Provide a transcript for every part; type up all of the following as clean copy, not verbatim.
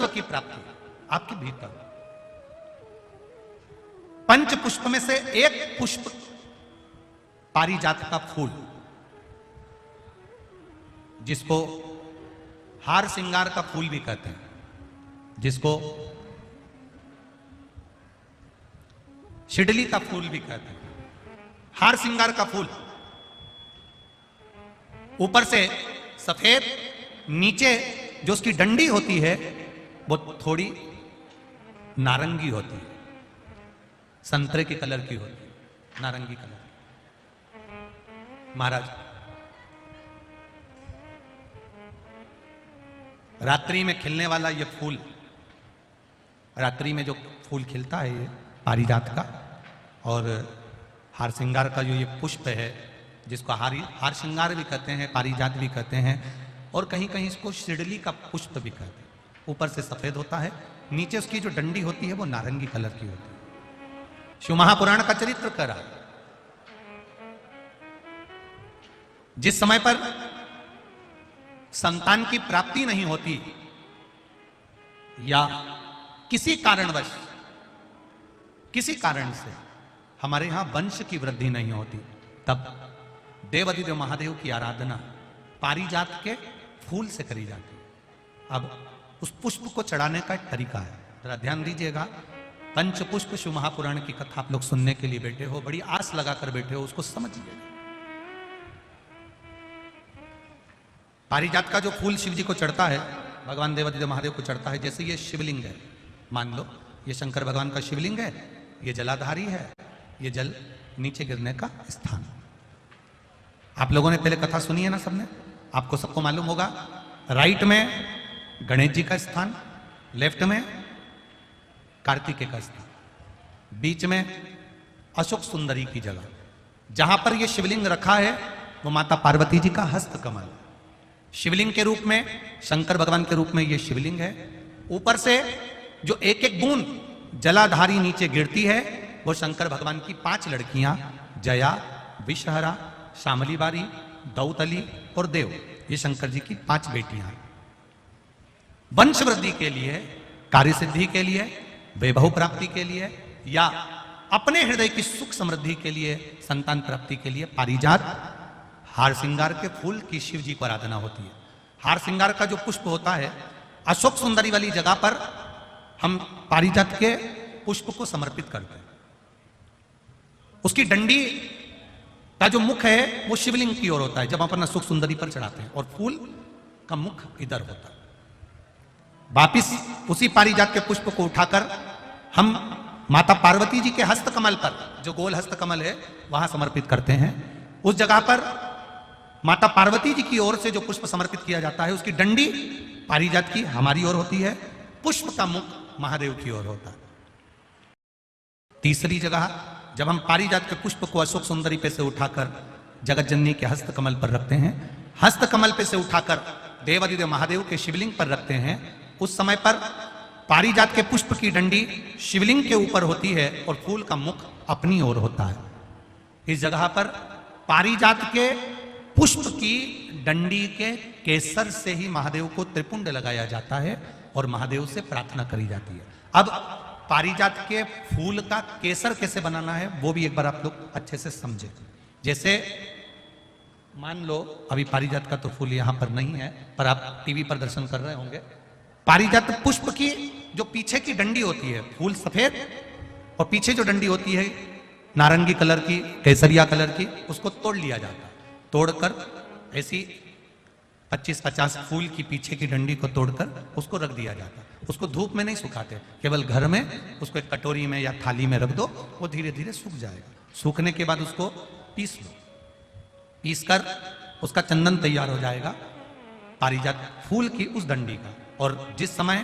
की प्राप्ति आपके भीतर। पंच पुष्प में से एक पुष्प पारिजात का फूल, जिसको हार श्रृंगार का फूल भी कहते हैं, जिसको शिडली का फूल भी कहते हैं। हार श्रृंगार का फूल ऊपर से सफेद, नीचे जो उसकी डंडी होती है वो थोड़ी नारंगी होती है, संतरे के कलर की होती है, नारंगी कलर। महाराज रात्रि में खिलने वाला ये फूल, रात्रि में जो फूल खिलता है ये पारिजात का, और हार श्रृंगार का जो ये पुष्प है जिसको हार श्रृंगार भी कहते हैं, पारिजात भी कहते हैं, और कहीं कहीं इसको शिडली का पुष्प भी कहते हैं। ऊपर से सफेद होता है, नीचे उसकी जो डंडी होती है वो नारंगी कलर की होती है। शिव महापुराण का चरित्र करा, जिस समय पर संतान की प्राप्ति नहीं होती या किसी कारणवश, किसी कारण से हमारे यहां वंश की वृद्धि नहीं होती, तब देवादिदेव महादेव की आराधना पारिजात के फूल से करी जाती है। अब उस पुष्प को चढ़ाने का एक तरीका है, जरा ध्यान दीजिएगा। पंच पुष्प शिव महापुराण की कथा आप लोग सुनने के लिए बैठे हो, बड़ी आस लगाकर बैठे हो, उसको समझिए। पारिजात का जो फूल शिव जी को चढ़ता है, भगवान देवादिदेव महादेव को चढ़ता है, जैसे ये शिवलिंग है, मान लो ये शंकर भगवान का शिवलिंग है, ये जलाधारी है, ये जल नीचे गिरने का स्थान। आप लोगों ने पहले कथा सुनी है ना सबने, आपको सबको मालूम होगा। राइट में गणेश जी का स्थान, लेफ्ट में कार्तिकेय का स्थान, बीच में अशोक सुंदरी की जगह। जहां पर यह शिवलिंग रखा है वो माता पार्वती जी का हस्त कमल, शिवलिंग के रूप में, शंकर भगवान के रूप में यह शिवलिंग है। ऊपर से जो एक एक बूंद जलाधारी नीचे गिरती है वो शंकर भगवान की 5 लड़कियां, जया, विषहरा, शामली बारी, दौतली और देव, ये शंकर जी की 5 बेटियां हैं। वंश वृद्धि के लिए, कार्य सिद्धि के लिए, वैभव प्राप्ति के लिए, या अपने हृदय की सुख समृद्धि के लिए, संतान प्राप्ति के लिए पारिजात हार श्रृंगार के फूल की शिव जी को आराधना होती है। हार श्रृंगार का जो पुष्प होता है, अशोक सुंदरी वाली जगह पर हम पारिजात के पुष्प को समर्पित करते हैं। उसकी डंडी का जो मुख है वो शिवलिंग की ओर होता है जब हम अपना सुख सुंदरी पर चढ़ाते हैं, और फूल का मुख इधर होता है। वापिस उसी पारिजात के पुष्प को उठाकर हम माता पार्वती जी के हस्त कमल पर, जो गोल हस्त कमल है, वहां समर्पित करते हैं। उस जगह पर माता पार्वती जी की ओर से जो पुष्प समर्पित किया जाता है, उसकी डंडी पारिजात की हमारी ओर होती है, पुष्प का मुख महादेव की ओर होता है। तीसरी जगह, जब हम पारिजात के पुष्प को अशोक सुंदरी पे से उठाकर जगत जननी के हस्त कमल पर रखते हैं, हस्त कमल पे से उठाकर देवादिदेव महादेव के शिवलिंग पर रखते हैं, उस समय पर पारिजात के पुष्प की डंडी शिवलिंग के ऊपर होती है और फूल का मुख अपनी ओर होता है। इस जगह पर पारिजात के पुष्प की डंडी के केसर से ही महादेव को त्रिपुंड लगाया जाता है और महादेव से प्रार्थना करी जाती है। अब पारिजात के फूल का केसर कैसे बनाना है वो भी एक बार आप लोग अच्छे से समझे। जैसे मान लो अभी पारिजात का तो फूल यहां पर नहीं है, पर आप टीवी पर दर्शन कर रहे होंगे। पारिजात पुष्प की जो पीछे की डंडी होती है, फूल सफेद और पीछे जो डंडी होती है नारंगी कलर की, केसरिया कलर की, उसको तोड़ लिया जाता है। तोड़कर ऐसी 25-50 फूल की पीछे की डंडी को तोड़कर उसको रख दिया जाता है। उसको धूप में नहीं सुखाते, केवल घर में उसको एक कटोरी में या थाली में रख दो, वो धीरे धीरे सूख जाएगा। सूखने के बाद उसको पीस लो, पीसकर उसका चंदन तैयार हो जाएगा पारिजात फूल की उस डंडी का। और जिस समय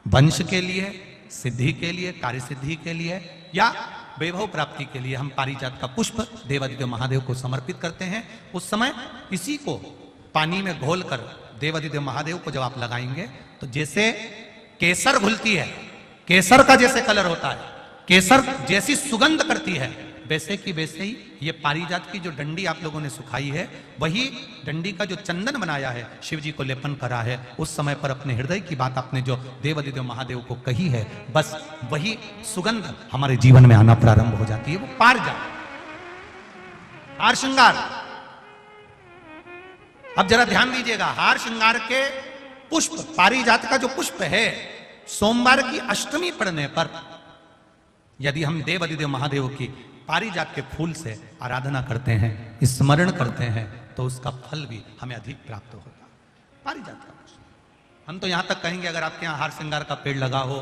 वंश के लिए, सिद्धि के लिए, कार्य सिद्धि के लिए या वैभव प्राप्ति के लिए हम पारिजात का पुष्प देवादिदेव महादेव को समर्पित करते हैं, उस समय इसी को पानी में घोलकर देवादिदेव महादेव को जब आप लगाएंगे तो जैसे केसर घुलती है, केसर का जैसे कलर होता है, केसर जैसी सुगंध करती है, वैसे की वैसे ही ये पारिजात की जो डंडी आप लोगों ने सुखाई है, वही डंडी का जो चंदन बनाया है, शिव जी को लेपन करा है, उस समय पर अपने हृदय की बात आपने जो देवादिदेव महादेव को कही है, बस वही सुगंध हमारे जीवन में आना प्रारंभ हो जाती है। वो पारिजात हार श्रृंगार। अब जरा ध्यान दीजिएगा, हार श्रृंगार के पुष्प, पारिजात का जो पुष्प है, सोमवार की अष्टमी पड़ने पर यदि हम देवादिदेव महादेव की पारिजात के फूल से आराधना करते हैं, स्मरण करते हैं, तो उसका फल भी हमें अधिक प्राप्त होगा। पारिजात का पुष्प, हम तो यहां तक कहेंगे अगर आपके यहां हार श्रृंगार का पेड़ लगा हो,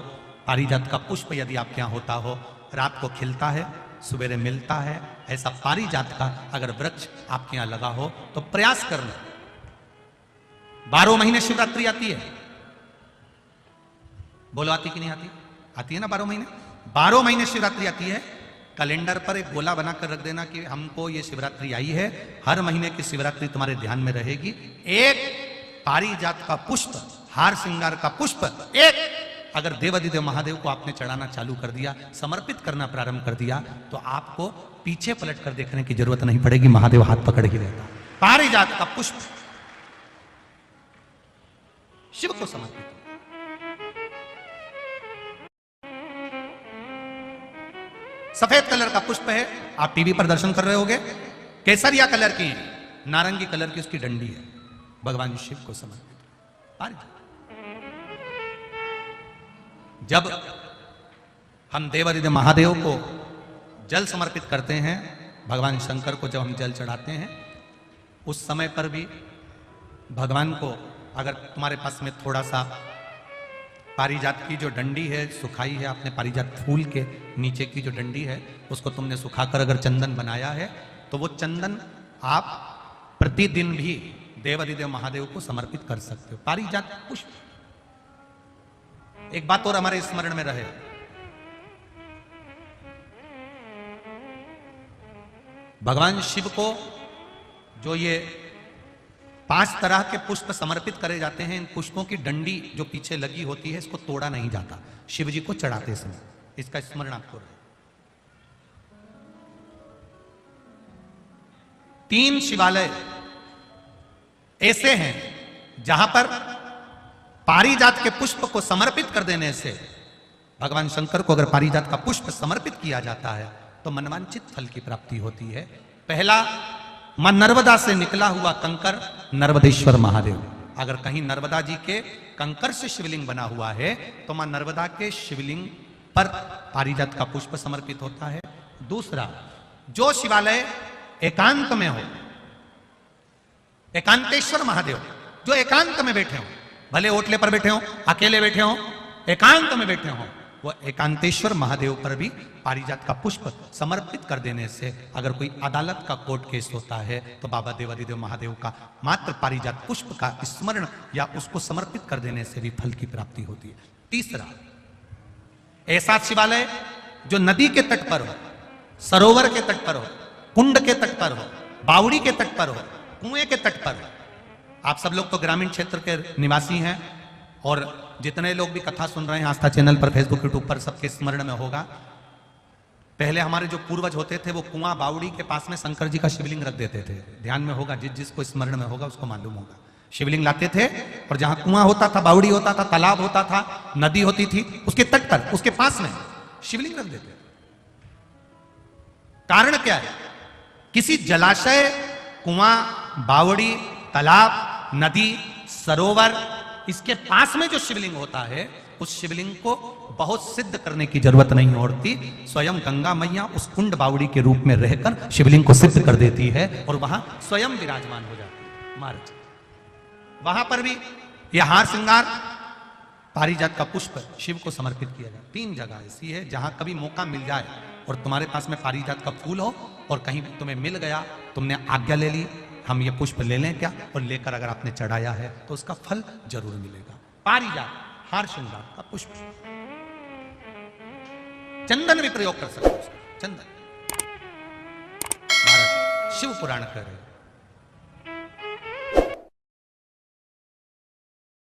पारिजात का पुष्प यदि आपके यहां होता हो, रात को खिलता है, सवेरे मिलता है, ऐसा पारिजात का अगर वृक्ष आपके यहां लगा हो तो प्रयास करना। 12 महीने शिवरात्रि आती है, बोलो आती कि नहीं आती? आती है ना 12 महीने। 12 महीने शिवरात्रि आती है। कैलेंडर पर एक गोला बनाकर रख देना कि हमको ये शिवरात्रि आई है, हर महीने की शिवरात्रि तुम्हारे ध्यान में रहेगी। एक पारिजात का पुष्प, हार श्रृंगार का पुष्प, एक अगर देवादिदेव महादेव को आपने चढ़ाना चालू कर दिया, समर्पित करना प्रारंभ कर दिया, तो आपको पीछे पलट कर देखने की जरूरत नहीं पड़ेगी, महादेव हाथ पकड़ ही रहता। पारिजात का पुष्प शिव को समर्पित। सफेद कलर का पुष्प है, आप टीवी पर दर्शन कर रहे होंगे, केसरिया कलर की, नारंगी कलर की उसकी डंडी है, भगवान शिव को समर्पित पारिजात। जब हम देवादिदेव महादेव को जल समर्पित करते हैं, भगवान शंकर को जब हम जल चढ़ाते हैं, उस समय पर भी भगवान को, अगर तुम्हारे पास में थोड़ा सा पारिजात की जो डंडी है सुखाई है, आपने पारिजात फूल के नीचे की जो डंडी है उसको तुमने सुखाकर अगर चंदन बनाया है, तो वो चंदन आप प्रतिदिन भी देवादिदेव महादेव को समर्पित कर सकते हो। पारिजात पुष्प। एक बात और हमारे स्मरण में रहे, भगवान शिव को जो ये 5 तरह के पुष्प समर्पित करे जाते हैं, इन पुष्पों की डंडी जो पीछे लगी होती है, इसको तोड़ा नहीं जाता शिव जी को चढ़ाते समय, इसका स्मरण आपको रहे। 3 शिवालय ऐसे हैं जहां पर पारिजात के पुष्प को समर्पित कर देने से, भगवान शंकर को अगर पारिजात का पुष्प समर्पित किया जाता है तो मनवांचित फल की प्राप्ति होती है। पहला, मां नर्मदा से निकला हुआ कंकर नर्मदेश्वर महादेव। अगर कहीं नर्मदा जी के कंकर से शिवलिंग बना हुआ है तो मां नर्मदा के शिवलिंग पर पारिजात का पुष्प समर्पित होता है। दूसरा, जो शिवालय एकांत में हो, एकांतेश्वर महादेव जो एकांत में बैठे हो, भले ओटले पर बैठे हो, अकेले बैठे हो, एकांत में बैठे हो, वो एकांतेश्वर महादेव पर भी पारिजात का पुष्प समर्पित कर देने से, अगर कोई अदालत का कोर्ट केस होता है तो बाबा देवादिदेव महादेव का मात्र पारिजात पुष्प का स्मरण या उसको समर्पित कर देने से भी फल की प्राप्ति होती है। तीसरा, ऐसा शिवालय जो नदी के तट पर हो, सरोवर के तट पर हो, कुंड के तट पर हो, बावड़ी के तट पर हो, कुएं के तट पर हो। आप सब लोग तो ग्रामीण क्षेत्र के निवासी हैं, और जितने लोग भी कथा सुन रहे हैं आस्था चैनल पर, फेसबुक, यूट्यूब पर, सबके स्मरण में होगा, पहले हमारे जो पूर्वज होते थे वो कुआं बावड़ी के पास में शंकर जी का शिवलिंग रख देते थे। ध्यान में होगा, जिसको स्मरण में होगा उसको मालूम होगा। शिवलिंग लाते थे और जहां कुआं होता था, बावड़ी होता था, तालाब होता था, नदी होती थी, उसके तट पर, उसके पास में शिवलिंग रख देते थे। कारण क्या है? किसी जलाशय, कुआं, बावड़ी, तालाब, नदी, सरोवर, इसके पास में जो शिवलिंग होता है, उस शिवलिंग को बहुत सिद्ध करने की जरूरत नहीं होती। स्वयं गंगा मैया उस कुंड बावड़ी के रूप में रहकर शिवलिंग को सिद्ध कर देती है और वहां स्वयं विराजमान हो जाती है महाराज। वहां पर भी यह हार श्रृंगार, पारिजात का पुष्प शिव को समर्पित किया जाए। 3 जगह ऐसी है जहां कभी मौका मिल जाए और तुम्हारे पास में पारिजात का फूल हो और कहीं तुम्हें मिल गया, तुमने आज्ञा ले ली, हम ये पुष्प ले लें क्या, और लेकर अगर आपने चढ़ाया है तो उसका फल जरूर मिलेगा। पारिजात, हार श्रृंगार का पुष्प। चंदन भी प्रयोग कर सकते हो, चंदन। महाराज शिव पुराण कह रहे हैं,